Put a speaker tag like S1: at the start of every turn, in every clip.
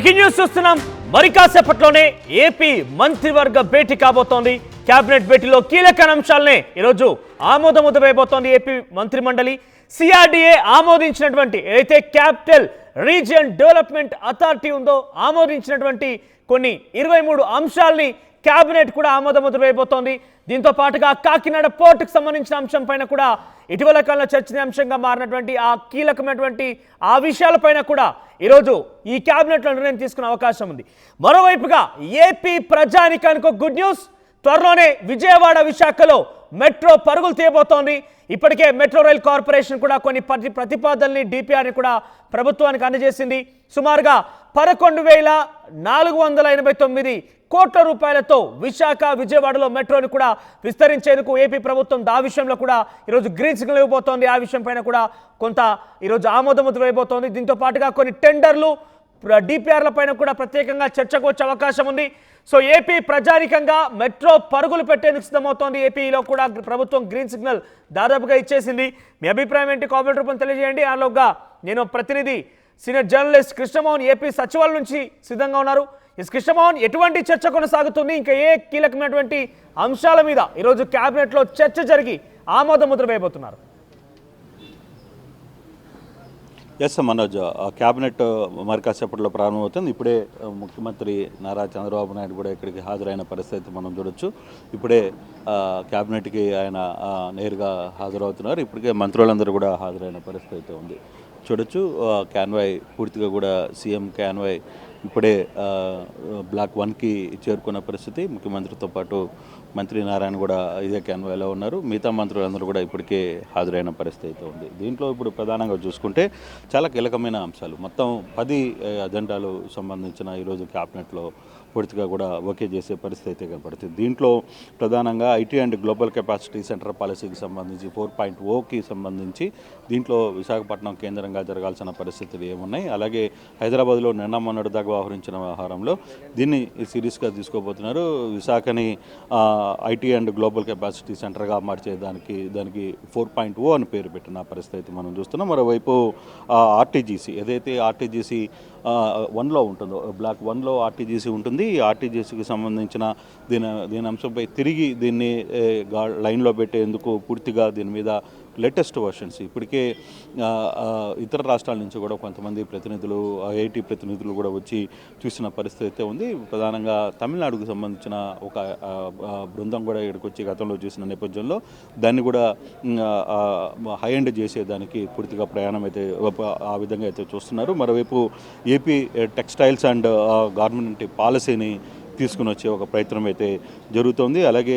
S1: Breaking news చూస్తున్నాం. మరి కాసేపట్లోనే AP మంత్రివర్గ భేటీ కాబోతోంది. కేబినెట్ భేటీలో కీలక అంశాలనే ఈరోజు ఆమోదముద్ర వేయబోతోంది ఏపీ మంత్రిమండలి. సిఆర్డీఏ ఆమోదించినటువంటి ఏదైతే క్యాపిటల్ రీజియన్ డెవలప్మెంట్ అథారిటీ ఉందో ఆమోదించినటువంటి కొన్ని 23 అంశాలని కేబినెట్ కూడా ఆమోదముద్ర వేయబోతోంది. దీంతో పాటుగా కాకినాడ పోర్టుకు సంబంధించిన అంశం పైన కూడా ఇటీవల కాలంలో చర్చనీయాంశంగా మారినటువంటి ఆ కీలకమైనటువంటి ఆ విషయాలపైన కూడా ఈరోజు ఈ కేబినెట్లో నిర్ణయం తీసుకునే అవకాశం ఉంది. మరోవైపుగా ఏపీ ప్రజానికానికి ఒక గుడ్ న్యూస్. త్వరలోనే విజయవాడ విశాఖలో మెట్రో పరుగులు తీయబోతోంది. ఇప్పటికే మెట్రో రైల్ కార్పొరేషన్ కూడా కొన్ని ప్రతిపాదనల్ని డిపిఆర్ని కూడా ప్రభుత్వానికి అందజేసింది. సుమారుగా 11,489 కోట్ల రూపాయలతో విశాఖ విజయవాడలో మెట్రోని కూడా విస్తరించేందుకు ఏపీ ప్రభుత్వం ఆ విషయంలో కూడా ఈరోజు గ్రీన్ సిగ్నల్ ఇవ్వబోతోంది. ఆ విషయం పైన కూడా కొంత ఈరోజు ఆమోదముద్ర వేయబోతోంది. దీంతో పాటుగా కొన్ని టెండర్లు డిపిఆర్ల పైన కూడా ప్రత్యేకంగా చర్చకు వచ్చే అవకాశం ఉంది. సో ఏపీ ప్రజానికంగా మెట్రో పరుగులు పెట్టేందుకు సిద్ధమవుతోంది. ఏపీలో కూడా ప్రభుత్వం గ్రీన్ సిగ్నల్ దాదాపుగా ఇచ్చేసింది. మీ అభిప్రాయం ఏంటి? కామెంట్ రూపంలో తెలియజేయండి. ఆలోగా నేను ప్రతినిధి సీనియర్ జర్నలిస్ట్ కృష్ణమోహన్ ఏపీ సచివాలయం నుంచి సిద్ధంగా ఉన్నారు. కృష్ణమోహన్, ఎటువంటి చర్చ కొనసాగుతుంది? ఇంకా ఏ కీలకమైనటువంటి అంశాల మీద ఈరోజు కేబినెట్లో చర్చ జరిగి ఆమోద ముద్ర వేయబోతున్నారు?
S2: ఎస్ మనోజ్, క్యాబినెట్ మరి కాసేపట్లో ప్రారంభమవుతుంది. ఇప్పుడే ముఖ్యమంత్రి నారా చంద్రబాబు నాయుడు కూడా ఇక్కడికి హాజరైన పరిస్థితి మనం చూడొచ్చు. ఇప్పుడే క్యాబినెట్కి ఆయన నేరుగా హాజరవుతున్నారు. ఇప్పటికే మంత్రులందరూ కూడా హాజరైన పరిస్థితి ఉంది చూడొచ్చు. క్యాన్వాయ్ పూర్తిగా కూడా సీఎం క్యాన్వాయ్ ఇప్పుడే బ్లాక్ 1కి చేరుకున్న పరిస్థితి. ముఖ్యమంత్రితో పాటు మంత్రి నారాయణ కూడా ఇదే క్యాన్వాయ్లో ఉన్నారు. మిగతా మంత్రులందరూ కూడా ఇప్పటికే హాజరైన పరిస్థితి ఉంది. దీంట్లో ఇప్పుడు ప్రధానంగా చూసుకుంటే చాలా కీలకమైన అంశాలు, మొత్తం 10 అజెండాలు సంబంధించిన ఈరోజు క్యాబినెట్లో పూర్తిగా కూడా ఓకే చేసే పరిస్థితి అయితే కనపడుతుంది. దీంట్లో ప్రధానంగా IT and global capacity centre పాలసీకి సంబంధించి 4.0కి సంబంధించి దీంట్లో విశాఖపట్నం కేంద్రంగా జరగాల్సిన పరిస్థితులు ఏమున్నాయి, అలాగే హైదరాబాద్లో నిన్న మొన్నటి దాకా వ్యవహరించిన వ్యవహారంలో దీన్ని సీరియస్గా తీసుకోబోతున్నారు. విశాఖని ఐటీ అండ్ గ్లోబల్ కెపాసిటీ సెంటర్గా దానికి 4.0 అని పేరు పెట్టిన పరిస్థితి మనం చూస్తున్నాం. మరోవైపు ఆర్టీజీసీ ఏదైతే ఆర్టీజీసీ 1లో ఉంటుందో, బ్లాక్ 1లో ఆర్టీజీసీ ఉంటుంది. ఈ ఆర్టీజీసీకి సంబంధించిన దీని అంశంపై తిరిగి దీన్ని లైన్లో పెట్టేందుకు పూర్తిగా దీని మీద లేటెస్ట్ వర్షన్స్ ఇప్పటికే ఇతర రాష్ట్రాల నుంచి కూడా కొంతమంది ప్రతినిధులు, ఐఐటి ప్రతినిధులు కూడా వచ్చి చూసిన పరిస్థితి అయితే ఉంది. ప్రధానంగా తమిళనాడుకు సంబంధించిన ఒక బృందం కూడా ఇక్కడికి వచ్చి గతంలో చూసిన నేపథ్యంలో దాన్ని కూడా హై ఎండ్ చేసేదానికి పూర్తిగా ప్రయాణం అయితే ఆ విధంగా అయితే చూస్తున్నారు. మరోవైపు ఏపీ టెక్స్టైల్స్ అండ్ గార్మెంట్ పాలసీని తీసుకుని వచ్చే ఒక ప్రయత్నం అయితే జరుగుతోంది. అలాగే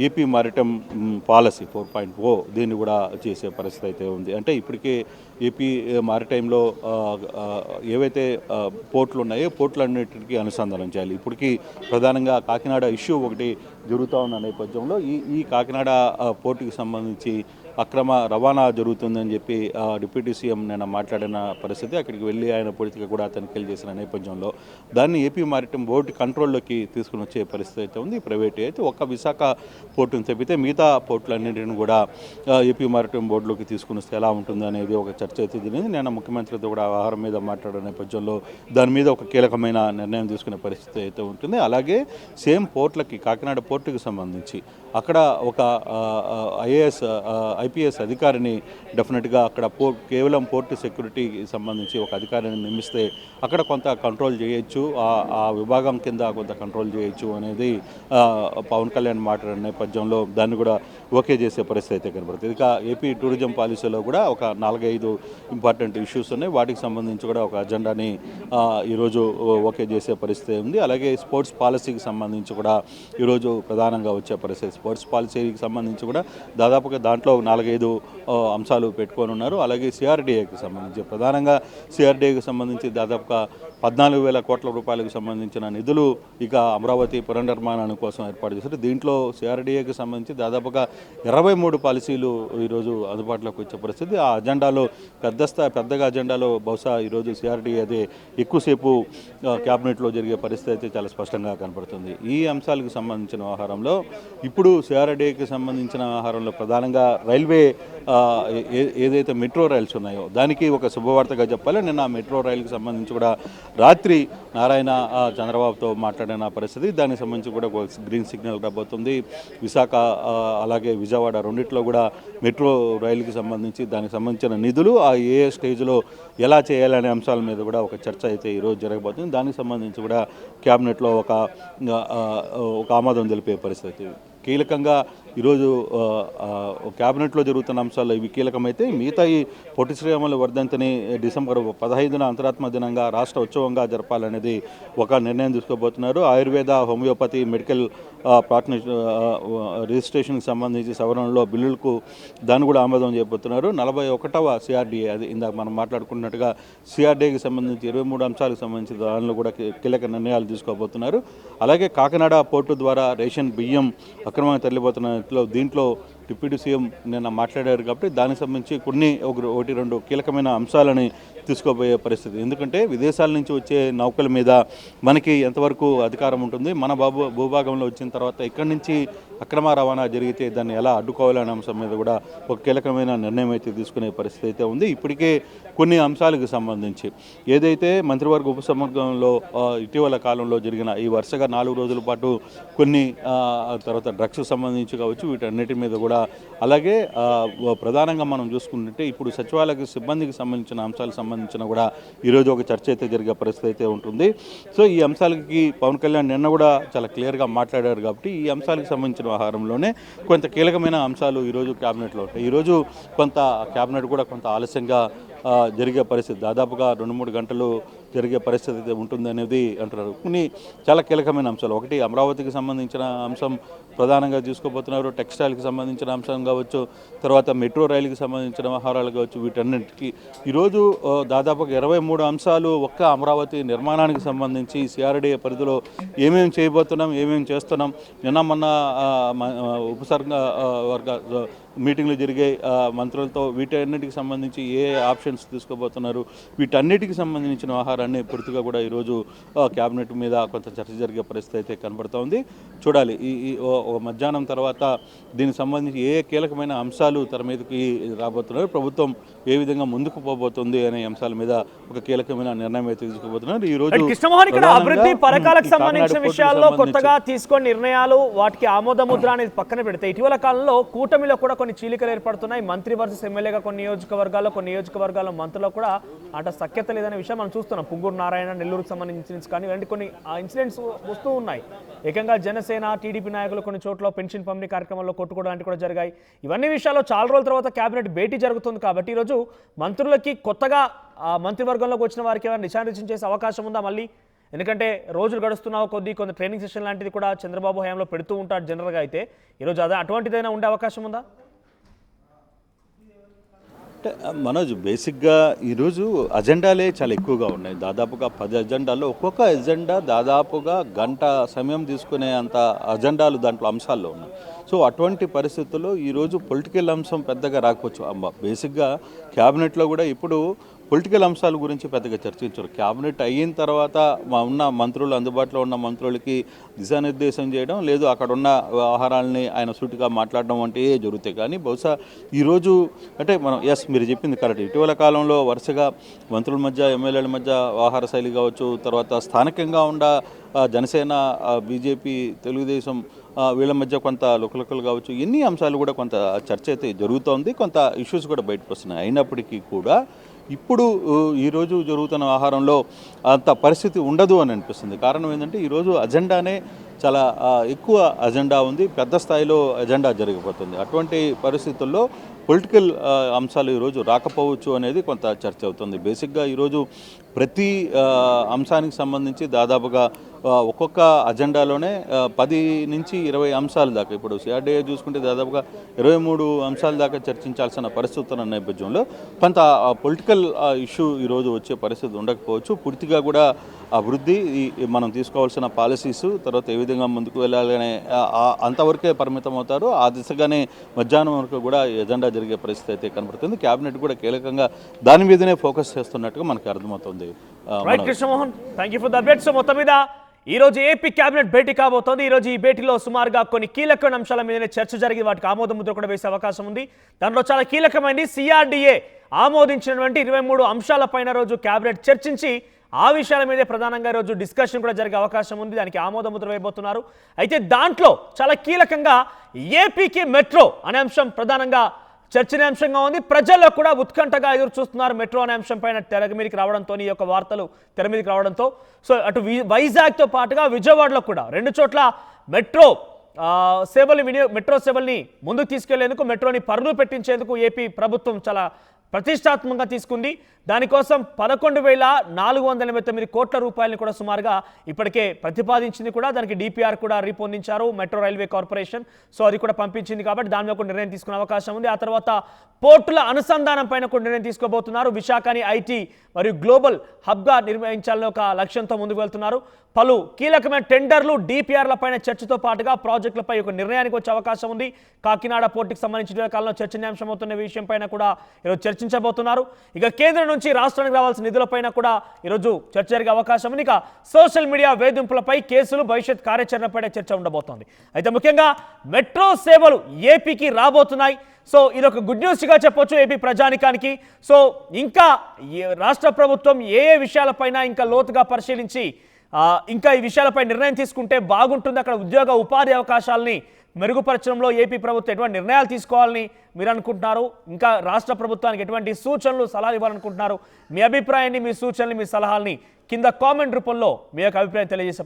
S2: ఏపీ మారిటైమ్ పాలసీ 4.0 దీన్ని కూడా చేసే పరిస్థితి అయితే ఉంది. అంటే ఇప్పటికే ఏపీ మారిటైమ్లో ఏవైతే పోర్టులు ఉన్నాయో పోర్టులన్నిటికీ అనుసంధానం చేయాలి. ఇప్పటికీ ప్రధానంగా కాకినాడ ఇష్యూ ఒకటి జరుగుతూ ఉన్న నేపథ్యంలో ఈ కాకినాడ పోర్టుకి సంబంధించి అక్రమ రవాణా జరుగుతుందని చెప్పి డిప్యూటీ సీఎం నేను మాట్లాడిన పరిస్థితి. అక్కడికి వెళ్ళి ఆయన పూర్తిగా కూడా తనిఖీలు చేసిన నేపథ్యంలో దాన్ని ఏపీ మారిటైమ్ బోర్డు కంట్రోల్లోకి తీసుకుని వచ్చే పరిస్థితి అయితే ఉంది. ప్రైవేట్ అయితే ఒక్క విశాఖ పోర్టును తప్పితే మిగతా పోర్టులన్నింటిని కూడా ఏపీ మారిటైమ్ బోర్డులోకి తీసుకుని వస్తే ఎలా ఉంటుంది అనేది ఒక చర్చ అయితే జరిగింది. నేను ముఖ్యమంత్రితో కూడా ఆహారం మీద మాట్లాడిన నేపథ్యంలో దాని మీద ఒక కీలకమైన నిర్ణయం తీసుకునే పరిస్థితి అయితే ఉంటుంది. అలాగే సేమ్ పోర్టులకి కాకినాడ పోర్టుకి సంబంధించి అక్కడ ఒక ఐపీఎస్ అధికారిని డెఫినెట్గా అక్కడ కేవలం పోర్టు సెక్యూరిటీకి సంబంధించి ఒక అధికారిని నియమిస్తే అక్కడ కొంత కంట్రోల్ చేయొచ్చు, ఆ విభాగం కింద కొంత కంట్రోల్ చేయొచ్చు అనేది పవన్ కళ్యాణ్ మాట్లాడిన నేపథ్యంలో దాన్ని కూడా ఓకే చేసే పరిస్థితి అయితే కనబడుతుంది. ఇక ఏపీ టూరిజం పాలసీలో కూడా ఒక 4-5 ఇంపార్టెంట్ ఇష్యూస్ ఉన్నాయి. వాటికి సంబంధించి కూడా ఒక అజెండాని ఈరోజు ఓకే చేసే పరిస్థితి ఉంది. అలాగే స్పోర్ట్స్ పాలసీకి సంబంధించి కూడా ఈరోజు ప్రధానంగా వచ్చే పరిస్థితి. స్పోర్ట్స్ పాలసీకి సంబంధించి కూడా దాదాపుగా దాంట్లో 4-5 అంశాలు పెట్టుకొని ఉన్నారు. అలాగే సిఆర్డీఏకి సంబంధించి ప్రధానంగా సిఆర్డీఏకి సంబంధించి దాదాపుగా 14,000 కోట్ల రూపాయలకు సంబంధించిన నిధులు ఇక అమరావతి పునర్నిర్మాణాని కోసం ఏర్పాటు చేశారు. దీంట్లో సిఆర్డీఏకి సంబంధించి దాదాపుగా 23 పాలసీలు ఈరోజు అందుబాటులోకి వచ్చే పరిస్థితి. ఆ అజెండాలో పెద్దగా అజెండాలో బహుశా ఈరోజు సిఆర్డీఏ అదే ఎక్కువసేపు క్యాబినెట్లో జరిగే పరిస్థితి అయితే చాలా స్పష్టంగా కనపడుతుంది. ఈ అంశాలకు సంబంధించిన వ్యవహారంలో ఇప్పుడు సిఆర్డీఏకి సంబంధించిన వ్యవహారంలో ప్రధానంగా రైల్వే రైల్వే ఏదైతే మెట్రో రైల్స్ ఉన్నాయో దానికి ఒక శుభవార్తగా చెప్పాలి. నిన్న ఆ మెట్రో రైలుకి సంబంధించి కూడా రాత్రి నారాయణ చంద్రబాబుతో మాట్లాడిన పరిస్థితి, దానికి సంబంధించి కూడా ఒక గ్రీన్ సిగ్నల్ రాబోతుంది. విశాఖ అలాగే విజయవాడ రెండిట్లో కూడా మెట్రో రైలుకి సంబంధించి దానికి సంబంధించిన నిధులు ఏ స్టేజ్లో ఎలా చేయాలనే అంశాల మీద కూడా ఒక చర్చ అయితే ఈరోజు జరగబోతుంది. దానికి సంబంధించి కూడా క్యాబినెట్లో ఒక ఆమోదం తెలిపే పరిస్థితి. కీలకంగా ఈరోజు క్యాబినెట్లో జరుగుతున్న అంశాల్లో ఇవి కీలకమైతే, మిగతా ఈ పొట్టి శ్రీరాములు వర్ధంతిని డిసెంబర్ 15న అంతరాత్మ దినంగా రాష్ట్ర ఉత్సవంగా జరపాలనేది ఒక నిర్ణయం తీసుకోబోతున్నారు. ఆయుర్వేద, హోమియోపతి, మెడికల్ పార్ట్నర్ రిజిస్ట్రేషన్కి సంబంధించి సవరణలో బిల్లులకు దాన్ని కూడా ఆమోదం చేయబోతున్నారు. 41వ సిఆర్డీఏ, అది ఇందాక మనం మాట్లాడుకున్నట్టుగా సిఆర్డీఏకి సంబంధించి 23 అంశాలకు సంబంధించి దానిలో కూడా కీలక నిర్ణయాలు తీసుకోబోతున్నారు. అలాగే కాకినాడ పోర్టు ద్వారా రేషన్ బియ్యం అక్రమంగా తరలిపోతున్న దీంట్లో డిప్యూటీ సీఎం నిన్న మాట్లాడారు కాబట్టి దానికి సంబంధించి ఒకటి రెండు కీలకమైన అంశాలని తీసుకోబోయే పరిస్థితి. ఎందుకంటే విదేశాల నుంచి వచ్చే నౌకల మీద మనకి ఎంతవరకు అధికారం ఉంటుంది, మన భూభాగంలో వచ్చిన తర్వాత ఇక్కడి నుంచి అక్రమ రవాణా జరిగితే దాన్ని ఎలా అడ్డుకోవాలనే అంశం మీద కూడా ఒక కీలకమైన నిర్ణయం అయితే తీసుకునే పరిస్థితి అయితే ఉంది. ఇప్పటికే కొన్ని అంశాలకు సంబంధించి ఏదైతే మంత్రివర్గ ఉపసంఘంలో ఇటీవల కాలంలో జరిగిన ఈ వరుసగా 4 రోజుల పాటు కొన్ని తర్వాత డ్రగ్స్కి సంబంధించి కావచ్చు, వీటన్నిటి మీద కూడా, అలాగే ప్రధానంగా మనం చూసుకుంటుంటే ఇప్పుడు సచివాలయ సిబ్బందికి సంబంధించిన అంశాలకు సంబంధించిన కూడా ఈరోజు ఒక చర్చ అయితే జరిగే పరిస్థితి అయితే ఉంటుంది. సో ఈ అంశాలకి పవన్ కళ్యాణ్ నిన్న కూడా చాలా క్లియర్గా మాట్లాడారు కాబట్టి ఈ అంశాలకు సంబంధించిన వ్యవహారంలోనే కొంత కీలకమైన అంశాలు ఈరోజు క్యాబినెట్లో ఉంటాయి. ఈరోజు కొంత క్యాబినెట్ కూడా కొంత ఆలస్యంగా జరిగే పరిస్థితి, దాదాపుగా 2-3 గంటలు జరిగే పరిస్థితి అయితే ఉంటుంది అనేది అంటున్నారు. కొన్ని చాలా కీలకమైన అంశాలు, ఒకటి అమరావతికి సంబంధించిన అంశం ప్రధానంగా తీసుకోబోతున్నారు, టెక్స్టైల్కి సంబంధించిన అంశం కావచ్చు, తర్వాత మెట్రో రైలుకి సంబంధించిన వ్యవహారాలు కావచ్చు, వీటన్నిటికీ ఈరోజు దాదాపుగా 23 అంశాలు ఒక్క అమరావతి నిర్మాణానికి సంబంధించి సిఆర్డీఏ పరిధిలో ఏమేమి చేయబోతున్నాం, ఏమేమి చేస్తున్నాం, నిన్న మొన్న వర్గ మీటింగ్లు జరిగే మంత్రులతో వీటన్నిటికి సంబంధించి ఏ ఆప్షన్స్ తీసుకోబోతున్నారు, వీటన్నిటికి సంబంధించిన వ్యవహారాన్ని పూర్తిగా కూడా ఈరోజు క్యాబినెట్ మీద కొంత చర్చ జరిగే పరిస్థితి అయితే కనబడుతోంది. చూడాలి ఈ మధ్యాహ్నం తర్వాత దీనికి సంబంధించి ఏ కీలకమైన అంశాలు తెర మీదకి రాబోతున్నారు, ప్రభుత్వం ఏ విధంగా ముందుకు పోబోతుంది అనే అంశాల మీద ఒక కీలకమైన నిర్ణయం అయితే తీసుకోబోతున్నారు. ఈ రోజు
S1: కృష్ణమోహన్ ఇక్కడ అభివృద్ధి పథకాలకు సంబంధించిన విషయాల్లో కొత్తగా తీసుకున్న నిర్ణయాలు, వాటికి ఆమోద ముద్ర అనేది పక్కన పెడితే ఇటీవల కాలంలో కూటమిలో కూడా కొన్ని చీలికలు ఏర్పడుతున్నాయి. మంత్రి వర్సెస్ ఎమ్మెల్యేగా కొన్ని నియోజకవర్గాల్లో మంత్రుల్లో కూడా అట సఖ్యత లేదనే విషయం మనం చూస్తున్నాం. పుంగూరు నారాయణ, నెల్లూరుకు సంబంధించిన ఇన్సిడెంట్స్ కానీ ఇలాంటి కొన్ని ఇన్సిడెంట్స్ వస్తూ ఉన్నాయి. ఏకంగా జనసేన, టీడీపీ నాయకులు కొన్ని చోట్ల పెన్షన్ పంపిణీ కార్యక్రమంలో కొట్టుకోవడం లాంటివి కూడా జరిగాయి. ఇవన్నీ విషయాల్లో చాలా రోజుల తర్వాత కేబినెట్ భేటీ జరుగుతుంది కాబట్టి ఈరోజు మంత్రులకి కొత్తగా మంత్రివర్గంలోకి వచ్చిన వారికి ఏమైనా నిశానిర్దేశం చేసే అవకాశం ఉందా మళ్ళీ? ఎందుకంటే రోజులు గడుస్తున్న కొద్ది కొంత ట్రైనింగ్ సెషన్ లాంటిది కూడా చంద్రబాబు హయాంలో పెడుతూ ఉంటాడు జనరల్గా. అయితే ఈరోజు అటువంటిదైనా ఉండే అవకాశం ఉందా?
S2: అంటే మనోజ్, బేసిక్గా ఈరోజు అజెండాలే చాలా ఎక్కువగా ఉన్నాయి. దాదాపుగా 10 అజెండాల్లో ఒక్కొక్క అజెండా దాదాపుగా గంట సమయం తీసుకునే అంత అజెండాలు దాంట్లో అంశాల్లో ఉన్నాయి. సో అటువంటి పరిస్థితుల్లో ఈరోజు పొలిటికల్ అంశం పెద్దగా రాకపోవచ్చు. బేసిక్గా క్యాబినెట్లో కూడా ఇప్పుడు పొలిటికల్ అంశాల గురించి పెద్దగా చర్చించారు. క్యాబినెట్ అయిన తర్వాత ఉన్న మంత్రులు, అందుబాటులో ఉన్న మంత్రులకి దిశానిర్దేశం చేయడం, లేదు అక్కడ ఉన్న వ్యవహారాలని ఆయన సూటిగా మాట్లాడడం వంటివే జరుగుతాయి. కానీ బహుశా ఈరోజు అంటే మనం మీరు చెప్పింది కరెక్ట్. ఇటీవల కాలంలో వరుసగా మంత్రుల మధ్య, ఎమ్మెల్యేల మధ్య వ్యవహార శైలి కావచ్చు, తర్వాత స్థానికంగా ఉన్న జనసేన, బీజేపీ, తెలుగుదేశం వీళ్ళ మధ్య కొంత లుకలుకలు కావచ్చు, ఎన్ని అంశాలు కూడా కొంత చర్చ అయితే జరుగుతోంది. కొంత ఇష్యూస్ కూడా బయటకు వస్తున్నాయి. అయినప్పటికీ కూడా ఇప్పుడు ఈరోజు జరుగుతున్న వ్యవహారంలో అంత పరిస్థితి ఉండదు అని అనిపిస్తుంది. కారణం ఏంటంటే ఈరోజు అజెండానే చాలా ఎక్కువ అజెండా ఉంది, పెద్ద స్థాయిలో అజెండా జరిగిపోతుంది. అటువంటి పరిస్థితుల్లో పొలిటికల్ అంశాలు ఈరోజు రాకపోవచ్చు అనేది కొంత చర్చ అవుతుంది. బేసిక్గా ఈరోజు ప్రతి అంశానికి సంబంధించి దాదాపుగా ఒక్కొక్క అజెండాలోనే 10 నుంచి 20 అంశాల దాకా, ఇప్పుడు సిఆర్డీఏ చూసుకుంటే దాదాపుగా 23 అంశాల దాకా చర్చించాల్సిన పరిస్థితి ఉన్న నేపథ్యంలో కొంత పొలిటికల్ ఇష్యూ ఈరోజు వచ్చే పరిస్థితి ఉండకపోవచ్చు. పూర్తిగా కూడా అభివృద్ధి, మనం తీసుకోవాల్సిన పాలసీస్, తర్వాత ఏ విధంగా ముందుకు వెళ్ళాలనే అంతవరకే పరిమితం అవుతారు. ఆ దిశగానే మధ్యాహ్నం వరకు కూడా ఎజెండా జరిగే పరిస్థితి అయితే కనబడుతుంది. క్యాబినెట్ కూడా కీలకంగా దాని మీదనే ఫోకస్ చేస్తున్నట్టుగా మనకు అర్థమవుతుంది.
S1: Right Krishnamohan, thank you for the update. So మొత్తం మీద ఈ రోజు ఏపీ కేబినెట్ భేటీ కాబోతోంది. ఈ రోజు ఈ భేటీలో సుమారుగా కొన్ని కీలకమైన అంశాల మీదనే చర్చ జరిగి వాటికి ఆమోద ముద్ర కూడా వేసే అవకాశం ఉంది. దాంట్లో చాలా కీలకమైనది సిఆర్డీఏ ఆమోదించినటువంటి 23 అంశాలపైన రోజు కేబినెట్ చర్చించి ఆ విషయాల మీదే ప్రధానంగా రోజు డిస్కషన్ కూడా జరిగే అవకాశం ఉంది. దానికి ఆమోద ముద్ర వేయబోతున్నారు. అయితే దాంట్లో చాలా కీలకంగా ఏపీకి మెట్రో అనే అంశం ప్రధానంగా చర్చనీయాంశంగా ఉంది. ప్రజల్లో కూడా ఉత్కంఠగా ఎదురు చూస్తున్నారు మెట్రో అనే అంశం పైన తెర మీదకి రావడంతో, ఈ యొక్క వార్తలు తెర మీదకి రావడంతో. సో అటు వైజాగ్తో పాటుగా విజయవాడలో కూడా 2 చోట్ల మెట్రో మెట్రో సేవల్ని ముందుకు తీసుకెళ్లేందుకు, మెట్రోని పరుగులు పెట్టించేందుకు ఏపీ ప్రభుత్వం చాలా ప్రతిష్టాత్మకంగా తీసుకుంది. దానికోసం 11,489 కోట్ల రూపాయలని కూడా సుమారుగా ఇప్పటికే ప్రతిపాదించింది కూడా. దానికి డిపిఆర్ కూడా రూపొందించారు మెట్రో రైల్వే కార్పొరేషన్. సో అది కూడా పంపించింది కాబట్టి దాని మీద కూడా నిర్ణయం తీసుకునే అవకాశం ఉంది. ఆ తర్వాత పోర్టుల అనుసంధానం పైన కూడా నిర్ణయం తీసుకోబోతున్నారు. విశాఖని ఐటీ మరియు గ్లోబల్ హబ్గా నిర్వహించాలని ఒక లక్ష్యంతో ముందుకు వెళ్తున్నారు. పలు కీలకమైన టెండర్లు, డిపిఆర్ల పైన చర్చతో పాటుగా ప్రాజెక్టులపై ఒక నిర్ణయానికి వచ్చే అవకాశం ఉంది. కాకినాడ పోర్టుకి సంబంధించిన కాలంలో చర్చనీయాంశం అవుతున్న విషయం పైన కూడా ఈరోజు చర్చించబోతున్నారు. ఇక కేంద్రం నుంచి రాష్ట్రానికి రావాల్సిన నిధులపైన కూడా ఈరోజు చర్చ జరిగే అవకాశం ఉంది. ఇక సోషల్ మీడియా వేధింపులపై కేసులు, భవిష్యత్ కార్యాచరణపై చర్చ ఉండబోతోంది. అయితే ముఖ్యంగా మెట్రో సేవలు ఏపీకి రాబోతున్నాయి. సో ఇది ఒక గుడ్ న్యూస్గా చెప్పొచ్చు ఏపీ ప్రజానికానికి. సో ఇంకా రాష్ట్ర ప్రభుత్వం ఏ విషయాలపైన ఇంకా లోతుగా పరిశీలించి ఇంకా ఈ విషయాలపై నిర్ణయం తీసుకుంటే బాగుంటుంది. అక్కడ ఉద్యోగ ఉపాధి అవకాశాలని మెరుగుపరచడంలో ఏపీ ప్రభుత్వం ఎటువంటి నిర్ణయాలు తీసుకోవాలని మీరు అనుకుంటున్నారు? ఇంకా రాష్ట్ర ప్రభుత్వానికి ఎటువంటి సూచనలు, సలహాలు ఇవ్వాలనుకుంటున్నారు? మీ అభిప్రాయాన్ని, మీ సూచనలు, మీ సలహాలని కింద కామెంట్ రూపంలో మీ యొక్క అభిప్రాయం తెలియజేసే